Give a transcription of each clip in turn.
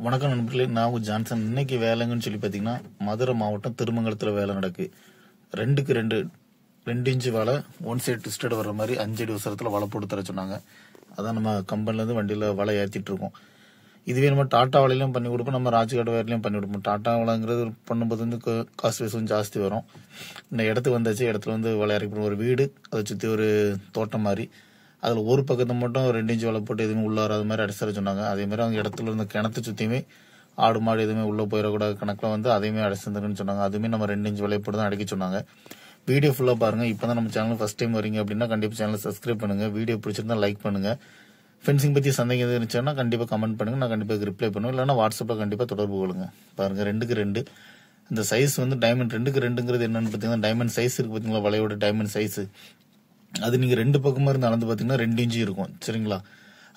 வணக்கம் நண்பர்களே, நான் உங்க ஜான்சன். இன்னைக்கு வேலைங்கன்னு சொல்லி பார்த்தீங்கன்னா, மதுரை மாவட்டம் திருமங்கலத்தில் வேலை நடக்கு. 2க்கு 2 இன்ச்சு வலை, ஒன் சைடு ட்விஸ்டட் வர்ற மாதிரி 5 அடி உசரத்தில் வலை போட்டு தர சொன்னாங்க. அதான் நம்ம கம்பெனிலேருந்து வண்டியில் வலை ஏற்றிட்டு இருக்கோம். இதுவே நம்ம டாட்டா வலையிலையும் பண்ணி கொடுப்போம், நம்ம ராஜ்காட் வேலையிலையும் பண்ணி கொடுப்போம். டாட்டா வலைங்கிறது பண்ணும்போது வந்து காஸ்ட் வைஸ் கொஞ்சம் ஜாஸ்தி வரும். இந்த இடத்துக்கு வந்தாச்சு, இடத்துல வந்து வலை இறக்கி ஒரு வீடு, அதை சுற்றி ஒரு தோட்டம் மாதிரி, அதில் ஒரு பக்கத்தை மட்டும் 2 இன்ச்சு வலை போட்டு எதுவுமே உள்ள வராத மாதிரி அடைச்சிட சொன்னாங்க. அதே மாதிரி அவங்க இடத்துல இருந்த கிணத்து சுற்றியுமே ஆடு மாடு எதுவுமே உள்ளே போயிடக்கூடாது கணக்கில் வந்து அதையுமே அடைச்சிருந்துன்னு சொன்னாங்க. அதுவுமே நம்ம 2 இன்ச்சு வலை போட்டு தான் அடைக்க சொன்னாங்க. வீடியோ ஃபுல்லாக பாருங்கள். இப்போ தான் நம்ம சேனல் ஃபஸ்ட் டைம் வரீங்க அப்படின்னா கண்டிப்பாக சேனலை சப்ஸ்கிரைப் பண்ணுங்கள். வீடியோ பிடிச்சிருந்தா லைக் பண்ணுங்கள். ஃபென்சிங் பற்றி சந்தேகம் எது இருந்துச்சுன்னா கண்டிப்பாக கமெண்ட் பண்ணுங்கள், நான் கண்டிப்பாக ரிப்ளை பண்ணுவேன். இல்லைனா வாட்ஸ்அப்பில் கண்டிப்பாக தொடர்பு கொள்ளுங்க. பாருங்கள், 2க்கு 2 இந்த சைஸ் வந்து டைமண்ட். 2க்கு 2ங்கிறது என்னன்னு பார்த்தீங்கன்னா, டைமண்ட் சைஸ் இருக்குது பார்த்தீங்களா, வலையோட டைமண்ட் சைஸு. அது நீங்கள் 2 பக்கமாக இருந்து அளந்து பார்த்தீங்கன்னா 2 இன்ச்சு இருக்கும். சரிங்களா?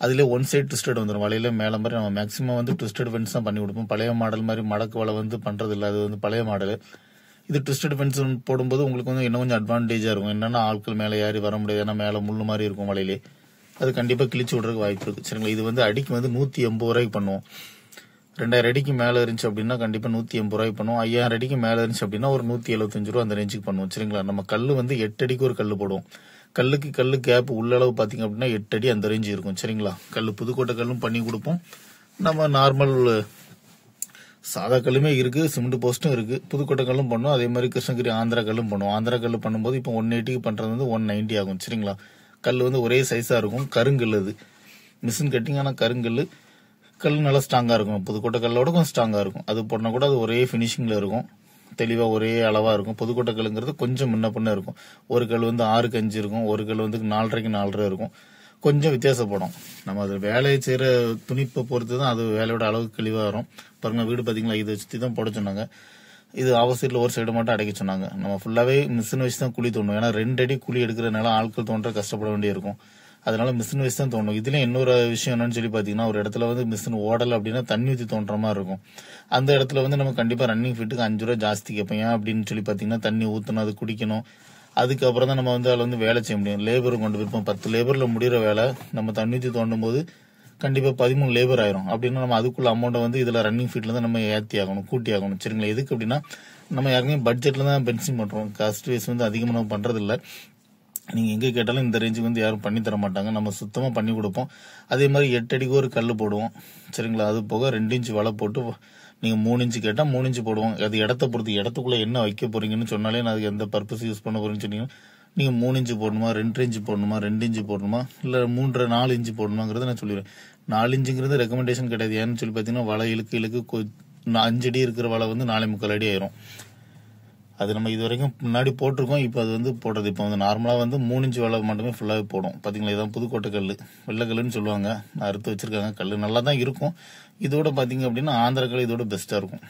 அதிலே ஒன் சைடு ட்விஸ்டட் வந்துடும். வலையில மேலே மாதிரி நம்ம மேக்ஸிமம் வந்து ட்விஸ்டட் ஃபென்ஸ் தான் பண்ணி கொடுப்போம். பழைய மாடல் மாதிரி மடக்கு வலை வந்து பண்ணுறது இல்லை, அது வந்து பழைய மாடல். இது ட்விஸ்டட் ஃபென்ஸ் போடும்போது உங்களுக்கு வந்து இன்னும் கொஞ்சம் அட்வான்டேஜாக இருக்கும். என்னென்னா ஆட்கள் மேலே ஏறி வர முடியாது, ஏன்னா மேலே முள்ளு மாதிரி இருக்கும் வலையிலே. அது கண்டிப்பாக கிழிச்சு விட்றதுக்கு வாய்ப்பு இருக்குது. சரிங்களா? இது வந்து அடிக்கு வந்து 180 ரூபாய்க்கு பண்ணுவோம். 2000 அடிக்கு மேலே இருந்துச்சு அப்படின்னா கண்டிப்பாக 180 ரூபாய்க்கு பண்ணுவோம். 5000 அடிக்கு மேலே இருந்துச்சு அப்படின்னா ஒரு 175 ரூபா அந்த ரேஞ்சுக்கு பண்ணுவோம். சரிங்களா? நம்ம கல் வந்து 8 அடிக்கு ஒரு கல் போடுவோம். கல்லுக்கு கல்லு கேப் உள்ளளவு பார்த்தீங்க அப்படின்னா 8 அடி அந்த ரேஞ்சு இருக்கும். சரிங்களா? கல் புதுக்கோட்டை கல்லும் பண்ணி கொடுப்போம். நம்ம நார்மல் சாதா கல்லுமே இருக்குது, சிமெண்ட் போஸ்ட்டும் இருக்குது. புதுக்கோட்டை கல்லும் பண்ணுவோம். அதே மாதிரி கிருஷ்ணகிரி ஆந்திரா கல்லும் பண்ணுவோம். ஆந்திரா கல் பண்ணும்போது இப்போ 180க்கு பண்ணுறது வந்து 190 ஆகும். சரிங்களா? கல் வந்து ஒரே சைஸாக இருக்கும். கருங்கல், அது மிஷின் கட்டிங், ஆனால் கருங்கல். கல் நல்லா ஸ்ட்ராங்காக இருக்கும். புதுக்கோட்டை கல்லோட கொஞ்சம் ஸ்ட்ராங்காக இருக்கும். அது போனால் கூட அது ஒரே ஃபினிஷிங்கில் இருக்கும், தெளிவாக ஒரே அளவாக இருக்கும். புதுக்கோட்டை கல்லுங்கிறது கொஞ்சம் முன்ன பின்ன இருக்கும். ஒரு கல் வந்து 6க்கு 5 இருக்கும், ஒரு கல் வந்து 4.5க்கு 4.5 இருக்கும். கொஞ்சம் வித்தியாசப்படும். நம்ம அது வேலையை செய்கிற துணிப்பை பொறுத்து தான் அது வேலையோட அளவுக்கு தெளிவாக வரும். பாருங்கள், வீடு பார்த்தீங்களா, இதை சுற்றி தான் போட சொன்னாங்க. இது ஆப்போசிட்டில் ஒரு சைடு மட்டும் அடைக்க சொன்னாங்க. நம்ம ஃபுல்லாகவே மிஷின் வச்சு தான் குழி தோணும். ஏன்னா 2 அடி குழி எடுக்கிறதுனால ஆட்கள் தோன்ற கஷ்டப்பட வேண்டியிருக்கும். அதனால மிஷின் வச்சு தான் தோணும். இதுலேயும் இன்னொரு விஷயம் என்னன்னு சொல்லி பார்த்தீங்கன்னா, ஒரு இடத்துல வந்து மிஷின் ஓடலை அப்படின்னா தண்ணி ஊற்றி தோன்ற மாதிரி இருக்கும். அந்த இடத்துல வந்து நம்ம கண்டிப்பாக ரன்னிங் ஃபீட்டுக்கு 5 ரூபா ஜாஸ்தி கேட்போம். ஏன் அப்படின்னு சொல்லி பார்த்தீங்கன்னா, தண்ணி ஊற்றணும், அது குடிக்கணும். அதுக்கப்புறம் தான் நம்ம வந்து அதில் வந்து வேலை செய்ய முடியும். லேபரும் கொண்டு போயிருப்போம். 10 லேபரில் முடிகிற வேலை நம்ம தண்ணி ஊற்றி தோண்டும் போது கண்டிப்பாக 13 லேபர் ஆயிரும். அப்படின்னா நம்ம அதுக்குள்ள அமௌண்ட்டை வந்து இதில் ரன்னிங் ஃபீட்டில் தான் நம்ம ஏற்றி ஆகணும், கூட்டி ஆகணும். சரிங்களா? எதுக்கு அப்படின்னா, நம்ம யாருமே பட்ஜெட்டில் தான் பென்சிங் பண்ணுறோம். காஸ்ட் வைஸ் வந்து அதிகமாக நம்ம பண்ணுறதில்ல. நீங்கள் எங்கே கேட்டாலும் இந்த ரேஞ்சுக்கு வந்து யாரும் பண்ணி தர மாட்டாங்க. நம்ம சுத்தமாக பண்ணி கொடுப்போம். அதே மாதிரி 8 அடிக்கு ஒரு கல் போடுவோம். சரிங்களா? அது போக 2 இன்ச்சு வலை போட்டு, நீங்கள் 3 இன்ச்சு கேட்டால் 3 இன்ச்சு போடுவோம். அது இடத்த பொறுத்து, இடத்துக்குள்ளே என்ன வைக்க போறீங்கன்னு சொன்னாலே நான் அதுக்கு எந்த பர்பஸ் யூஸ் பண்ண போறீங்கன்னு சொன்னீங்கன்னா, நீங்கள் 3 இன்ச்சு போடணுமா, 2 இன்ச்சு போடணுமா, 2 இன்ச்சு போடணுமா, இல்லை 3.5 4 இன்ச்சு போடணுங்கிறத நான் சொல்லிடுவேன். 4 இன்ச்சுங்கிறது ரெக்கமெண்டேஷன் கிடையாது. ஏன்னு சொல்லி பார்த்தீங்கன்னா, வலை இழுக்கு 5 அடி இருக்கிற வலை வந்து 4.75 அடி ஆயிரும். அது நம்ம இது வரைக்கும் முன்னாடி போட்டிருக்கோம். இப்போ அது வந்து போடுறது இப்போ வந்து நார்மலாக வந்து 3 இன்ச்சு வலை மட்டுமே ஃபுல்லாகவே போடும். பார்த்தீங்களா? இதான் புதுக்கோட்டை கல், வெள்ளைக்கல்லுன்னு சொல்லுவாங்க. அறுத்து வச்சிருக்காங்க. கல் நல்லா தான் இருக்கும். இதோட பார்த்தீங்க அப்படின்னா ஆந்திரா கல் இதோட பெஸ்ட்டாக இருக்கும்.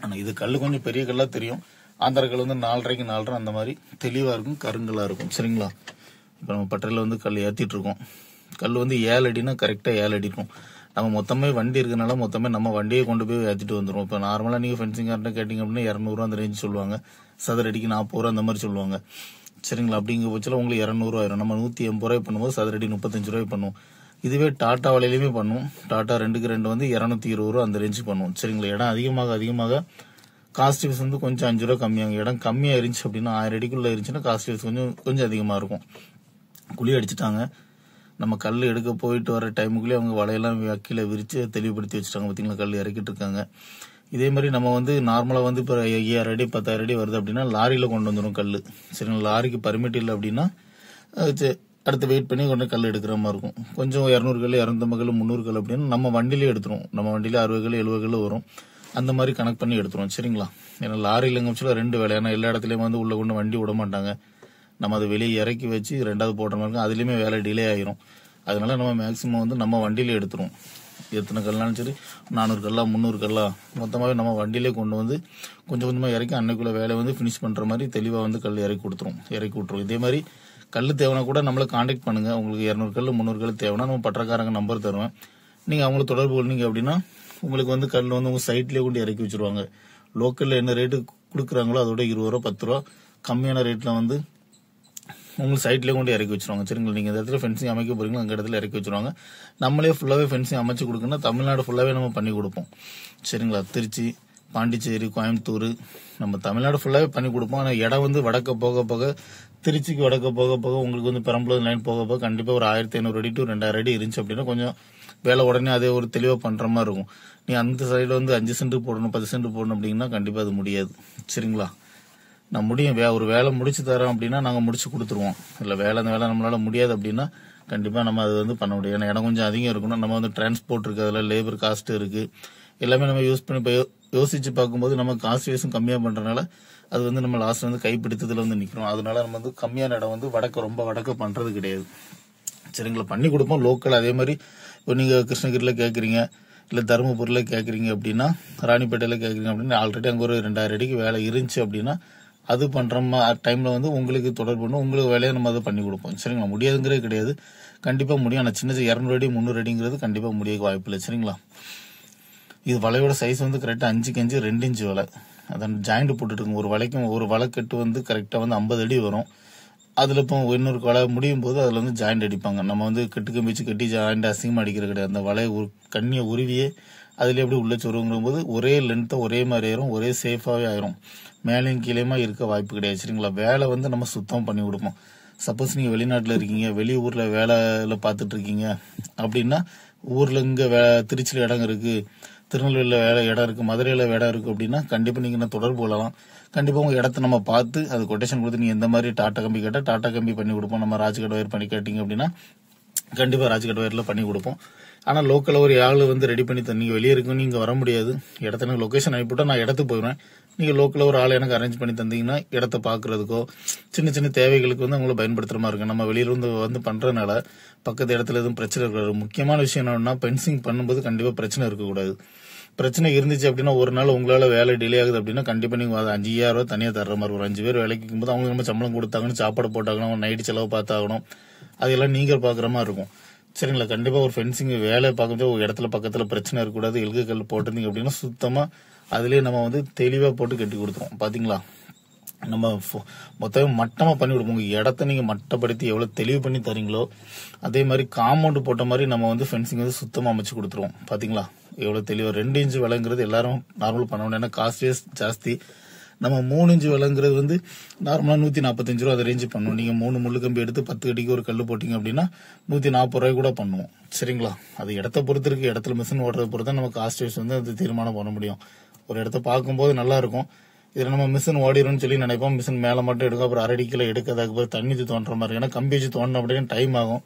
ஆனால் இது கல் கொஞ்சம் பெரிய கல்லாக தெரியும். ஆந்திரா கல் வந்து 4.5க்கு 4.5 அந்த மாதிரி தெளிவாக இருக்கும், கருங்கல்லாக இருக்கும். சரிங்களா? இப்போ நம்ம பட்டறையில் வந்து கல் ஏற்றிட்டு இருக்கோம். கல் வந்து 7 அடினா கரெக்டாக 7 அடி இருக்கும். நம்ம மொத்தமே வண்டி இருக்கிறனால மொத்தமே நம்ம வண்டியை கொண்டு போய் ஏற்றிட்டு வந்துடுவோம். இப்போ நார்மலாக நீங்கள் ஃபென்சிங்கார்ட்ட கேட்டிங்க அப்படின்னா 200 அந்த ரேஞ்சு சொல்லுவாங்க. சதுர அடிக்கு 40 ரூபா அந்த மாதிரி சொல்லுவாங்க. சரிங்களா? அப்படிங்கிற பட்சத்தில் உங்களுக்கு 200 ரூபா ஆயிரும். நம்ம 180 ரூபாய் பண்ணும்போது சதுர அடி 35 ரூபாய் பண்ணுவோம். இதுவே டாட்டா வலையிலுமே பண்ணுவோம். டாட்டா 2க்கு 2 வந்து 220 ரூபா அந்த ரேஞ்சு பண்ணுவோம். சரிங்களா? இடம் அதிகமாக காஸ்ட் வைஸ் வந்து கொஞ்சம் 5 ரூபா கம்மியாகும். இடம் கம்மியாக இருந்துச்சு அப்படின்னா 1000 அடிக்குள்ளே இருந்துச்சுன்னா காஸ்ட் வைஸ் கொஞ்சம் அதிகமாக இருக்கும். குழி அடிச்சுட்டாங்க. நம்ம கல் எடுக்க போயிட்டு வர டைமுக்குள்ளேயே அவங்க வலையெல்லாம் கீழே விரித்து தெளிவுபடுத்தி வச்சுட்டாங்க. பார்த்தீங்களா? கல் இறக்கிட்டு இருக்காங்க. இதே மாதிரி நம்ம வந்து நார்மலாக வந்து இப்போ 5000 அடி 10,000 அடி வருது அப்படின்னா லாரியில் கொண்டு வந்துடும் கல். சரிங்களா? லாரிக்கு பர்மிட் இல்லை அப்படின்னா அடுத்து வெயிட் பண்ணி கொண்டு கல் எடுக்கிற மாதிரி இருக்கும். கொஞ்சம் 200 கல் 250 கல் 300 கல் அப்படின்னா நம்ம வண்டியிலே எடுத்துரும். நம்ம வண்டியிலே 60 கல் 70 கல் வரும். அந்த மாதிரி கனெக்ட் பண்ணி எடுத்துரும். சரிங்களா? ஏன்னா லாரியில் எங்கே 2 வேலை. ஏன்னா எல்லா இடத்துலையும் வந்து உள்ள கொண்டு வண்டி விட மாட்டாங்க. நம்ம அதை வெளியே இறக்கி வச்சு 2வது போடுற மாதிரி இருக்கும். அதுலேயுமே வேலை டிலே ஆகிரும். அதனால நம்ம மேக்ஸிமம் வந்து நம்ம வண்டியிலே எடுத்துருவோம். எத்தனை கல்லாலும் சரி, 400 கல்லா 300 கல்லா மொத்தமாகவே நம்ம வண்டியிலே கொண்டு வந்து கொஞ்சம் கொஞ்சமாக இறக்கி அன்னைக்குள்ள வேலையை வந்து ஃபினிஷ் பண்ணுற மாதிரி தெளிவாக வந்து கல் இறக்கி விட்டுருவோம். இதே மாதிரி கல் தேவைன்னா கூட நம்மளை காண்டாக்ட் பண்ணுங்கள். உங்களுக்கு 200 கல் 300 கல் தேவைன்னா நம்ம பட்டறக்காரங்க நம்பர் தருவேன். நீங்கள் அவங்கள தொடர்பு கொண்டீங்க அப்படின்னா உங்களுக்கு வந்து கல் வந்து உங்கள் சைட்லேயே கொண்டு இறக்கி வச்சுருவாங்க. லோக்கலில் என்ன ரேட்டு கொடுக்குறாங்களோ அதோட 20 ரூபா 10 ரூபா கம்மியான ரேட்டில் வந்து உங்களுக்கு சைட்லேயே கொண்டு இறக்கி வச்சிருவாங்க. சரிங்களா, நீங்கள் இந்த இடத்துல ஃபென்சிங் அமைக்க போறீங்களோ அங்கே இடத்துல இறக்கி வச்சிருவாங்க. நம்மளே ஃபுல்லாகவே ஃபென்சிங் அமைச்சு கொடுக்கணும்னா தமிழ்நாடு ஃபுல்லாகவே நம்ம பண்ணி கொடுப்போம். சரிங்களா, திருச்சி, பாண்டிச்சேரி, கோயம்புத்தூர், நம்ம தமிழ்நாடு ஃபுல்லாகவே பண்ணி கொடுப்போம். ஆனால் இடம் வந்து வடக்க போக போக, திருச்சிக்கு வடக்க போக போக உங்களுக்கு வந்து பெரம்பலூர் லைன் போக போக கண்டிப்பாக ஒரு 1500 அடி to 2000 அடி இருந்துச்சு அப்படின்னா கொஞ்சம் வேலை உடனே அதே ஒரு தெளிவாக பண்ணுற மாதிரி இருக்கும். நீ அந்த சைடில் வந்து 5 சென்ட் போடணும் 10 சென்ட் போடணும் அப்படின்னா கண்டிப்பாக அது முடியாது. சரிங்களா, நான் முடியும் ஒரு வேலை முடிச்சு தரோம் அப்படின்னா நாங்கள் முடிச்சு கொடுத்துருவோம். இல்லை அந்த வேலை நம்மளால முடியாது அப்படின்னா கண்டிப்பாக நம்ம அது வந்து பண்ண முடியாது. ஏன்னா இடம் கொஞ்சம் அதிகம் இருக்கணும். நம்ம வந்து டிரான்ஸ்போர்ட் இருக்குது, அதில் லேபர் காஸ்ட் இருக்குது, எல்லாமே நம்ம யூஸ் பண்ணி இப்போ யோசிச்சு பார்க்கும்போது நம்ம காஸ்ட் வைஸும் கம்மியாக பண்ணுறதுனால அது வந்து நம்ம லாஸ்ட் வந்து கைப்பிடித்ததில் வந்து நிற்கிறோம். அதனால நம்ம வந்து கம்மியான இடம் வந்து ரொம்ப வடக்க பண்ணுறது கிடையாது. சரிங்களா, பண்ணி கொடுப்போம் லோக்கல். அதே மாதிரி இப்போ நீங்கள் கிருஷ்ணகிரியில் கேட்குறீங்க, இல்லை தருமபுரியில் கேட்குறீங்க அப்படின்னா, ராணிப்பேட்டையில் கேட்குறீங்க அப்படின்னா ஆல்ரெடி அங்கே ஒரு 2000 அடிக்கு வேலை இருந்துச்சு அப்படின்னா அது பண்ணுற டைமில் வந்து உங்களுக்கு தொடர்பு பண்ணணும், உங்களுக்கு வேலையை நம்ம அதை பண்ணி கொடுப்போம். சரிங்களா, முடியாதுங்கிறது கிடையாது, கண்டிப்பாக முடியும். ஆனால் சின்ன 200 அடி 300 அடிங்கிறது கண்டிப்பாக முடிய வாய்ப்பு இல்லை. சரிங்களா, இது வலையோட சைஸ் வந்து கரெக்டாக 5 இன்ச்சு 2 இன்ச்சு வலை. அதான் ஜாயிண்ட் போட்டுருங்க. ஒரு வலைக்கட்டு வந்து கரெக்டாக வந்து 50 அடி வரும். அதில் இப்போ இன்னொரு வலை முடியும் போது அதில் வந்து ஜாயிண்ட் அடிப்பாங்க. நம்ம வந்து கெட்டுக்கு மிச்சு கட்டி ஜாயிண்ட் அசிங்கமாக அடிக்கிறது கிடையாது. அந்த வலையை கண்ணியை உருவியே அதில் எப்படி உள்ள சொருங்குற போது ஒரே லென்த்தை ஒரே மாதிரி ஆயிரும், ஒரே சேஃபாகவே ஆயிரும். மேலேயும் கீழேயுமா இருக்க வாய்ப்பு கிடையாது. சரிங்களா, வேலை வந்து நம்ம சுத்தம் பண்ணி கொடுப்போம். சப்போஸ் நீங்கள் வெளிநாட்டில் இருக்கீங்க, வெளி ஊரில் வேலையில் பார்த்துட்டு இருக்கீங்க அப்படின்னா, ஊரில் இங்கே திருச்சியில் இடம் இருக்குது, திருநெல்வேலியில் வேலை இடம் இருக்குது, மதுரையில் இடம் இருக்குது அப்படின்னா கண்டிப்பாக நீங்கள் என்ன தொடர்பு கொள்ளலாம். கண்டிப்பாக உங்கள் இடத்த நம்ம பார்த்து அது கொட்டேஷன் கொடுத்து நீங்கள் எந்த மாதிரி டாட்டா கம்பி கேட்டால் டாட்டா கம்பி பண்ணி கொடுப்போம். நம்ம ராஜ்கட் ஒயர் பண்ணி கேட்டிங்க அப்படின்னா கண்டிப்பாக ராஜ்கட் ஒயரில் பண்ணி கொடுப்போம். ஆனால் லோக்கலில் ஒரு ஆள் வந்து ரெடி பண்ணி நீங்கள் வெளியே இருக்குன்னு நீங்கள் வர முடியாது. இடத்த எனக்கு லொக்கேஷன் அனுப்பிவிட்டா நான் இடத்துக்கு போயிடுவேன். நீங்கள் லோக்கலில் ஒரு ஆள் எனக்கு அரேஞ்ச் பண்ணி தந்தீங்கன்னா இடத்த பார்க்குறதுக்கோ சின்ன சின்ன தேவைகளுக்கு வந்து அவங்கள பயன்படுத்துகிற மாதிரி இருக்கும். நம்ம வெளியில வந்து பண்ணுறதுனால பக்கத்து இடத்துல எதுவும் பிரச்சனை இருக்காது. முக்கியமான விஷயம் என்னன்னா பென்சிங் பண்ணும்போது கண்டிப்பாக பிரச்சனை இருக்கக்கூடாது. பிரச்சனை இருந்துச்சு அப்படின்னா ஒரு நாள் உங்களால வேலை டிலே ஆகுது அப்படின்னா கண்டிப்பா நீங்க 5000 ரூபாய் தனியா தர்ற மாதிரி ஒரு 5 பேர் வேலைக்கு இருக்கும்போது அவங்க நம்ம சம்பளம் கொடுத்தாங்கன்னு சாப்பாடு போட்டாகணும், நைட்டு செலவு பார்த்தாகணும், அதெல்லாம் நீங்க பாக்குற மாதிரி இருக்கும். சரிங்களா, கண்டிப்பா ஒரு ஃபென்சிங் வேலை பார்க்கும்போது ஒரு இடத்துல பக்கத்துல பிரச்சனை இருக்கக்கூடாது. எல்கு கல் போட்டிருந்தீங்க அப்படின்னா சுத்தமா அதுலயே நம்ம வந்து தெளிவா போட்டு கட்டி கொடுத்துருவோம். பாத்தீங்களா, நம்ம மொத்தம் மட்டமா பண்ணி கொடுப்போம். உங்க இடத்த நீங்க மட்டப்படுத்தி எவ்வளவு தெளிவு பண்ணி தரீங்களோ அதே மாதிரி காம்பவுண்ட் போட்ட மாதிரி நம்ம வந்து ஃபென்சிங் வந்து சுத்தமா அமைச்சு கொடுத்துருவோம். பாத்தீங்களா எவ்வளவு தெளிவா. 2 இன்ச்சு விலைங்கிறது எல்லாரும் நார்மல் பண்ணணும், ஏன்னா காஸ்ட் ஜாஸ்தி. நம்ம 3 இன்ச்சு விலைங்கிறது வந்து நார்மலா 145 ரூபா அதை ரேஞ்சு பண்ணுவோம். நீங்க 3 முள்ளு கம்பி எடுத்து 10 அடிக்கு ஒரு கல்லு போட்டீங்க அப்படின்னா 140 ரூபாய் கூட பண்ணுவோம். சரிங்களா, அது இடத்த பொறுத்து இருக்கு. இடத்துல மிஷின் ஓடுறத பொறுத்து நம்ம காஸ்ட் வைஸ் வந்து அது தீர்மானம் பண்ண முடியும். ஒரு இடத்த பார்க்கும்போது நல்லா இருக்கும். இதுல நம்ம மிஷின் ஓடிடும்னு சொல்லி நினைப்போம். மிஷின் மேல மட்டும் எடுக்கும், அப்புறம் 1/2 அடி எடுக்க, அதுக்கப்புறம் தண்ணி தோன்ற மாதிரி. ஏன்னா கம்பி வச்சு தோண்டணும் அப்படின்னு டைம் ஆகும்.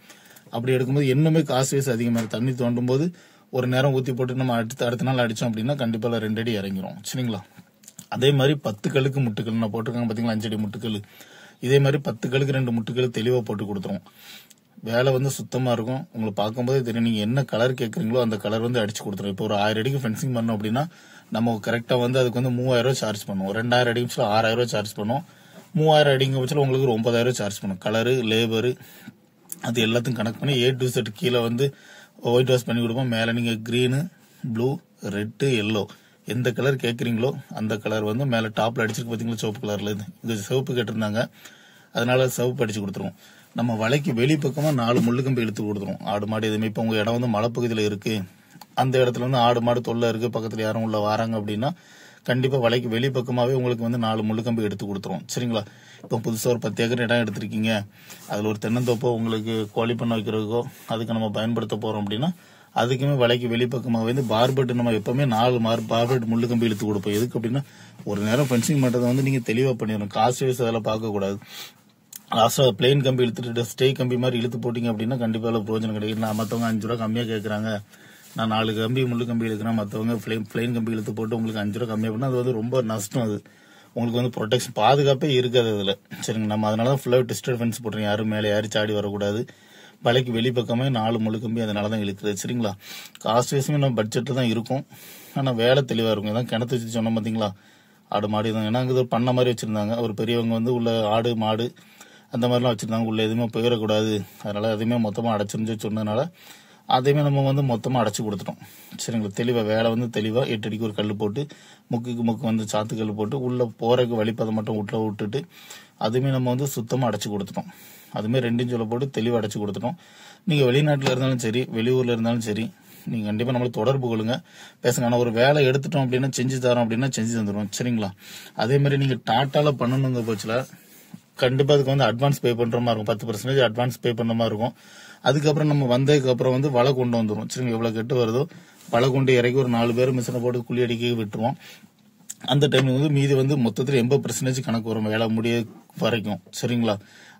அப்படி எடுக்கும்போது இன்னுமே காஸ்ட் வைஸ் அதிகமாக தண்ணி தோண்டும் போது ஒரு நேரம் ஊத்தி போட்டு நம்ம அடுத்த நாள் அடிச்சோம் அப்படின்னா கண்டிப்பா 2 அடி இறங்கிரும். சரிங்களா, அதே மாதிரி 10 கல்லுக்கு முட்டுக்கல் நான் போட்டிருக்காங்க பாத்தீங்களா, 5 அடி முட்டுக்கல். இதே மாதிரி 10 கல்லுக்கு 2 முட்டுக்கல் தெளிவா போட்டு கொடுத்துரும். வேலை வந்து சுத்தமா இருக்கும். உங்களுக்கு பார்க்கும்போது தெரியும், நீங்க என்ன கலர் கேட்கறீங்களோ அந்த கலர் வந்து அடிச்சு கொடுத்துரும். இப்போ ஒரு 1000 அடிக்கு ஃபென்சிங் பண்ணோம் அப்படின்னா நம்ம கரெக்டா வந்து அதுக்கு வந்து 3000 ரூபாய் சார்ஜ் பண்ணுவோம். 2000 அடி 6000 ரூபாய் சார்ஜ் பண்ணுவோம். 3000 அடிங்க பட்சத்தில் உங்களுக்கு 9000 ரூபாய் சார்ஜ் பண்ணும். கலரு, லேபரு அது எல்லாத்தையும் கணக்கு பண்ணி A to Z கீழே வந்து ஒயிட் வாஷ் பண்ணி கொடுப்போம். மேல நீங்க கிரீனு, ப்ளூ, ரெட்டு, எல்லோ எந்த கலர் கேட்குறீங்களோ அந்த கலர் வந்து மேல டாப்ல அடிச்சிருக்கு பாத்தீங்களா, சிவப்பு கலர்ல. இது சிவப்பு கேட்டிருந்தாங்க, அதனால சிவப்பு அடிச்சு கொடுத்துருவோம். நம்ம வலைக்கு வெளி பக்கமா 4 முள்ளு கம்பி இழுத்து கொடுத்துருவோம். ஆடு மாடு எதுவுமே இப்போ உங்க இடம் வந்து மலைப்பகுதியில் இருக்கு, அந்த இடத்துல வந்து ஆடு மாடு தொல்லை இருக்கு, பக்கத்துல யாரும் உள்ள வராங்க அப்படின்னா கண்டிப்பா வலைக்கு வெளி பக்கமாவே உங்களுக்கு வந்து 4 முள்ளு கம்பி எடுத்து கொடுத்துரும். சரிங்களா, இப்போ புதுசா ஒரு 10 ஏக்கர் இடம் எடுத்திருக்கீங்க, அதுல ஒரு தென்னந்தோப்போ உங்களுக்கு கோழி பண்ண வைக்கிறதுக்கோ அதுக்கு நம்ம பயன்படுத்த போறோம் அப்படின்னா அதுக்குமே வலைக்கு வெளி பக்கமாக வந்து பார்பெட் நம்ம எப்பவுமே 4 பார்பெட் முள்ளு கம்பி இழுத்து கொடுப்போம். எதுக்கு அப்படின்னா ஒரு நேரம் ஃபென்சிங் பண்றதை வந்து நீங்க தெளிவா பண்ணிடணும். காஸ்ட் வைஸ் அதெல்லாம் பார்க்க கூடாது. லாஸ்டா பிளெயின் கம்பி இழுத்துட்டு ஸ்டே கம்பி மாதிரி இழுத்து போட்டீங்க அப்படின்னா கண்டிப்பா பிரயோஜனம் கிடைக்கும். நான் மத்தவங்க 5 ரூபா கம்மியா கேட்கறாங்க, நான் 4 கம்பி முள்ளு கம்பி இழுக்கிறேன், மற்றவங்க பிளெயின் கம்பி இழுத்து போட்டு உங்களுக்கு 5 ரூபா கம்மியா பண்ணா அது வந்து ரொம்ப நஷ்டம். அது உங்களுக்கு வந்து ப்ரொடெக்ஷன் பாதுகாப்பே இருக்காது அதுல. சரிங்க, நம்ம அதனாலதான் ஃபுல்லாக டிஸ்டர்ட் ஃபென்ஸ் போட்டுறோம். யாரும் மேலே யாரும் சாடி வரக்கூடாது. வலைக்கு வெளி பக்கமே 4 முள்ளு கம்பி அதனாலதான் இழுக்குறது. சரிங்களா, காஸ்ட் வைஸுமே நம்ம பட்ஜெட்ல தான் இருக்கும், ஆனா வேலை தெளிவா இருக்கும். இதான் கிணத்து வச்சு சொன்னோம் பாத்தீங்களா, ஆடு மாடு தான். ஏன்னா அங்கே பண்ண மாதிரி வச்சிருந்தாங்க. ஒரு பெரியவங்க வந்து உள்ள ஆடு மாடு அந்த மாதிரிலாம் வச்சிருந்தாங்க, உள்ள எதுவுமே போயிடக்கூடாது, அதனால எதுவுமே மொத்தமா அடைச்சிருந்து சொன்னதுனால அதையுமே நம்ம வந்து மொத்தமா அடைச்சு கொடுத்துட்டோம். சரிங்களா, தெளிவா வேலை வந்து தெளிவா 8 அடிக்கு ஒரு கல் போட்டு முக்குக்கு முக்கு வந்து சாத்து கல் போட்டு உள்ள போறதுக்கு வழிப்பதை மட்டும் விட்டுட்டு அதுவுமே நம்ம வந்து சுத்தமா அடைச்சு கொடுத்துட்டோம். அதுமாதிரி 2 இன்ச் வலை போட்டு தெளிவாக அடைச்சு கொடுத்துட்டோம். நீங்கள் வெளிநாட்டில் இருந்தாலும் சரி, வெளியூரில் இருந்தாலும் சரி, நீங்கள் கண்டிப்பாக நம்மளை தொடர்பு கொள்ளுங்க, பேசுங்க. ஆனால் ஒரு வேலை எடுத்துட்டோம் அப்படின்னா செஞ்சு தரோம் அப்படின்னா செஞ்சு தந்துடுவோம். சரிங்களா? அதே மாதிரி நீங்கள் டாட்டாவில் பண்ணணுங்க போச்சுல, கண்டிப்பாக அதுக்கு வந்து அட்வான்ஸ் பே பண்ணுற மாதிரி இருக்கும். 10% அட்வான்ஸ் பே பண்ணுற மாதிரி இருக்கும். அதுக்கப்புறம் நம்ம வந்ததுக்கு அப்புறம் வந்து வலை கொண்டு வந்துடும். சரிங்களா? எவ்வளோ கெட்டு வருதோ வலை கொண்டு இறக்கி ஒரு 4 பேர் மிஷினை போட்டு குழி அடிக்க விட்டுருவோம். அந்த டைம்ல வந்து மீதி வந்து மொத்தத்தில் 80% கணக்கு வரும் வேலை முடிய வரைக்கும். சரிங்களா?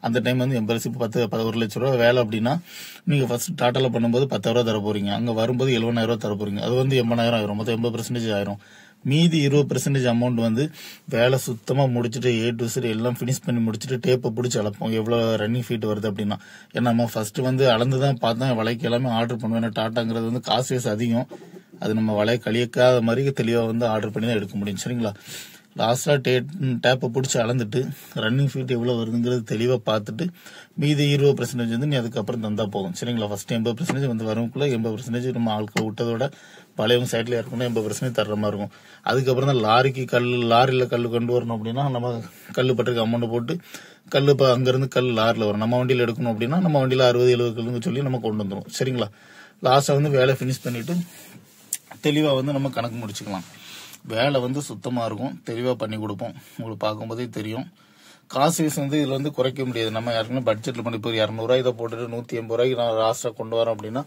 அந்த டைம் வந்து 80% 1 லட்ச ரூபா வேலை அப்படின்னா நீங்க ஃபர்ஸ்ட் டாட்டால பண்ணும்போது 10,000 ரூபா தர போறீங்க, அங்க வரும்போது 70,000 ரூபா தர போறீங்க. அது வந்து 80,000 ஆயிரும். மொத்தம் 80% ஆயிரும். மீதி 20% அமௌண்ட் வந்து வேலை சுத்தமா முடிச்சுட்டு A to Z எல்லாம் பினிஷ் பண்ணி முடிச்சுட்டு டேப்பை பிடிச்சி அளப்போம் எவ்வளவு ரன்னிங் ஃபீட் வருது அப்படின்னா. ஏன்னா நம்ம ஃபர்ஸ்ட் வந்து அளந்துதான் பார்த்தா வலைக்கு எல்லாமே ஆர்டர் பண்ணுவோம். ஏன்னா டாட்டாங்கிறது வந்து காசு வேஸ் அதிகம். அது நம்ம வலையை கழியக்காத மாதிரி தெளிவா வந்து ஆர்டர் பண்ணி தான் எடுக்க முடியும். சரிங்களா? லாஸ்டா டேப்பை பிடிச்சி அளந்துட்டு ரன்னிங் ஃபீட் எவ்வளவு வருதுங்கிறது தெளிவா பார்த்துட்டு மீதி 20% வந்து நீ அதுக்கப்புறம் தந்தா போதும். சரிங்களா? ஃபர்ஸ்ட் 80% வந்து வரவுக்குள்ள 80% நம்ம ஆட்கள் விட்டதோட பழையவங்க சைட்ல இருக்கணும் 80% தர்ற மாதிரி இருக்கும். அதுக்கப்புறம் தான் லாரியில கல் கொண்டு வரணும் அப்படின்னா நம்ம கல் பட்டுக்கு அமௌண்ட் போட்டு கல் இப்போ அங்கிருந்து கல் லாரில வரும். நம்ம வண்டியில எடுக்கணும் அப்படின்னா நம்ம வண்டியில 60-70 கல்லுன்னு சொல்லி நம்ம கொண்டு வந்துடும். சரிங்களா? லாஸ்டா வந்து வேலை பினிஷ் பண்ணிட்டு தெளிவா வந்து நம்ம கணக்கு முடிச்சுக்கலாம். வேலை வந்து சுத்தமா இருக்கும், தெளிவா பண்ணி கொடுப்போம். உங்களுக்கு பார்க்கும்போதே தெரியும். காசு வீஸ் வந்து இதுல வந்து குறைக்க முடியாது. நம்ம யாருக்குமே பட்ஜெட்ல பண்ணி போய் 200 ரூபாய் இதை போட்டுட்டு 180 ரூபாய்க்கு நான் லாஸ்டா கொண்டு வரேன் அப்படின்னா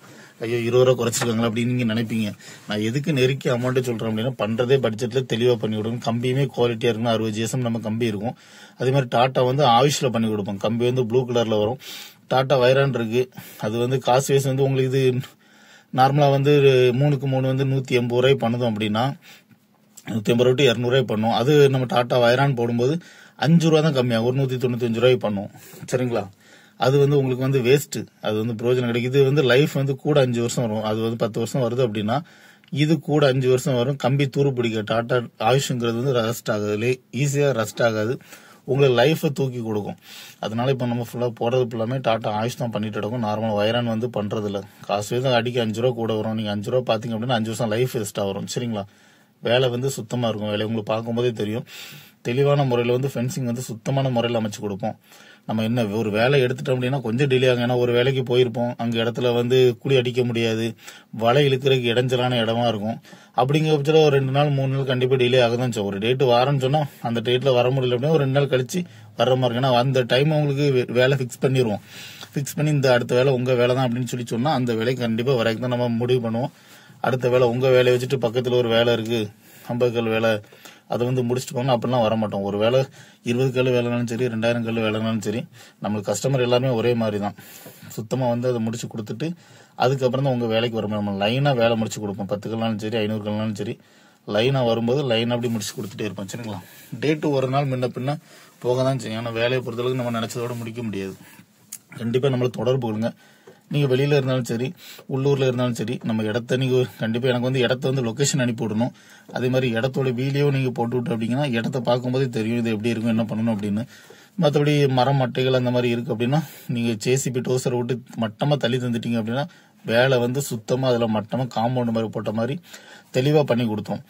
ஐயோ 20 ரூபா குறைச்சிருக்காங்களா அப்படின்னு நீங்க நினைப்பீங்க. நான் எதுக்கு நெருக்கி அமௌண்ட் சொல்றேன் அப்படின்னா பண்றதே பட்ஜெட்ல தெளிவா பண்ணி கொடுக்கும். கம்பியுமே குவாலிட்டியா இருக்குன்னா 60 GSM நம்ம கம்பி இருக்கும். அதே மாதிரி டாட்டா வந்து ஆயுஷ்ல பண்ணி கொடுப்போம். கம்பி வந்து ப்ளூ கலர்ல வரும். டாட்டா வைரான் இருக்கு. அது வந்து காசு வீஸ் வந்து உங்களுக்கு இது நார்மலா வந்து 3க்கு 3 வந்து 180 ரூபாய் பண்ணுதோம் அப்படின்னா 180 ரூபாய் 200 ரூபாய் பண்ணும். அது நம்ம டாட்டா வைரான் போடும்போது 5 ரூபா தான் கம்மியாகும். 195 ரூபாய் பண்ணும். சரிங்களா? அது வந்து உங்களுக்கு வந்து வேஸ்ட். அது வந்து பிரயோஜனம் கிடைக்கும். இது வந்து லைஃப் வந்து கூட 5 வருஷம் வரும். அது வந்து 10 வருஷம் வருது அப்படின்னா இது கூட 5 வருஷம் வரும். கம்பி தூரு பிடிக்க டாட்டா ஆயுஷ்ங்கிறது வந்து ரஸ்ட் ஆகாது, ஈஸியா ரஸ்ட் ஆகாது. உங்களுக்கு லைஃபை தூக்கி கொடுக்கும். அதனால இப்ப நம்ம ஃபுல்லா போறது ஃபுல்லாமே டாட்டா ஆயுஷ் தான் பண்ணிட்டு இருக்கோம். நார்மல் வைரான் வந்து பண்றது இல்ல. காசு தான் அடிக்க 5 ரூபா கூட வரும். நீங்க 5 ரூபா பாத்தீங்க அப்படின்னா 5 வருஷம் லைஃப் வேஸ்டா வரும். சரிங்களா? வேலை வந்து சுத்தமா இருக்கும். வேலை உங்களுக்கு பார்க்கும்போதே தெரியும். தெளிவான முறையில வந்து ஃபென்சிங் வந்து சுத்தமான முறையில் அமைச்சு கொடுப்போம். நம்ம என்ன ஒரு வேலை எடுத்துட்டோம் அப்படின்னா கொஞ்சம் டிலே ஆகும். ஏன்னா ஒரு வேலைக்கு போயிருப்போம், அங்க இடத்துல வந்து குழி அடிக்க முடியாது, வலை இழுக்கிறதுக்கு இடைஞ்சலான இடமா இருக்கும். அப்படிங்கிற பட்சத்தில் ஒரு 2 நாள் 3 நாள் கண்டிப்பா டிலே ஆகுதான். ஒரு டேட் வாரம்னு சொன்னா அந்த டேட்ல வர முடியல அப்படின்னா ஒரு 2 நாள் கழிச்சு வர்ற மாதிரி இருக்கும். ஏன்னா அந்த டைம் உங்களுக்கு வேலை ஃபிக்ஸ் பண்ணிடுவோம். ஃபிக்ஸ் பண்ணி இந்த அடுத்த வேலை உங்க வேலை தான் அப்படின்னு சொல்லி சொன்னா அந்த வேலைக்கு கண்டிப்பா வரைக்கும் தான் நம்ம முடிவு பண்ணுவோம். அடுத்த வேலை உங்க வேலையை வச்சுட்டு பக்கத்துல ஒரு வேலை இருக்கு 50 கல் வேலை அதை வந்து முடிச்சுட்டு போங்க அப்படிலாம் வர மாட்டோம். ஒரு வேலை 20 கல் வேலைனாலும் சரி 2000 கல் வேலைனாலும் சரி நம்மளுக்கு கஸ்டமர் எல்லாருமே ஒரே மாதிரி தான். சுத்தமா வந்து அதை முடிச்சு கொடுத்துட்டு அதுக்கப்புறம் தான் உங்க வேலைக்கு வரும். நம்ம லைனா வேலை முடிச்சு கொடுப்போம். 10 கல்னாலும் சரி 500 கல்னாலும் சரி லைனா வரும்போது லைனா அப்படி முடிச்சு கொடுத்துட்டே இருப்போம். சரிங்களா? டேட்டு ஒரு நாள் முன்ன பின்ன போக தான் செய்யும். ஆனா வேலையை பொறுத்தளவுக்கு நம்ம நினைச்சதோட முடிக்க முடியாது. கண்டிப்பா நம்மள தொடர்பு கொள்ளுங்க. நீங்க வெளியில இருந்தாலும் சரி உள்ளூர்ல இருந்தாலும் சரி நம்ம இடத்த நீங்க கண்டிப்பா எனக்கு வந்து இடத்த வந்து லொகேஷன் அனுப்பி விடணும். அதே மாதிரி இடத்தோட வீடியோ நீங்க போட்டு விட்டு அப்படிங்கன்னா இடத்த பார்க்கும்போதே தெரியும் இது எப்படி இருக்கும் என்ன பண்ணணும் அப்படின்னு. மற்றபடி மரம் மட்டைகள் அந்த மாதிரி இருக்கு அப்படின்னா நீங்க ஜேசிபி டோசரை விட்டு மட்டமா தள்ளி தந்துட்டீங்க அப்படின்னா வேலை வந்து சுத்தமா அதுல மட்டமா காம்பவுண்ட் மாதிரி போட்ட மாதிரி தெளிவா பண்ணி கொடுத்தோம்.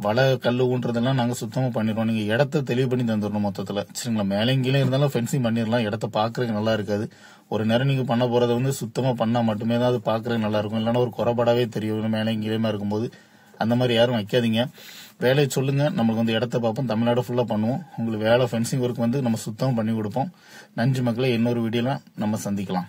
வலை கல்லு ஊன்றதெல்லாம் நாங்க சுத்தமா பண்ணிடுவோம். நீங்க இடத்த தெளிவு பண்ணி தந்துடணும் மொத்தத்துல. சரிங்களா? மேலே கீழே இருந்தாலும் ஃபென்சிங் பண்ணிடலாம். இடத்த பாக்குறதுக்கு நல்லா இருக்காது. ஒரு நேரம் நீங்க பண்ண போறதை வந்து சுத்தமா பண்ணா மட்டுமே தான் அது பாக்குறதுக்கு நல்லா இருக்கும். இல்லைன்னா ஒரு குறைபாடாவே தெரியும் மேலே கீழேயுமா இருக்கும்போது. அந்த மாதிரி யாரும் வைக்காதீங்க. வேலையை சொல்லுங்க, நம்மளுக்கு வந்து இடத்த பார்ப்போம். தமிழ்நாடு ஃபுல்லா பண்ணுவோம். உங்களுக்கு வேலை ஃபென்சிங் ஒர்க் வந்து நம்ம சுத்தமா பண்ணி கொடுப்போம். நன்றி மக்களை, இன்னொரு வீடியோல நம்ம சந்திக்கலாம்.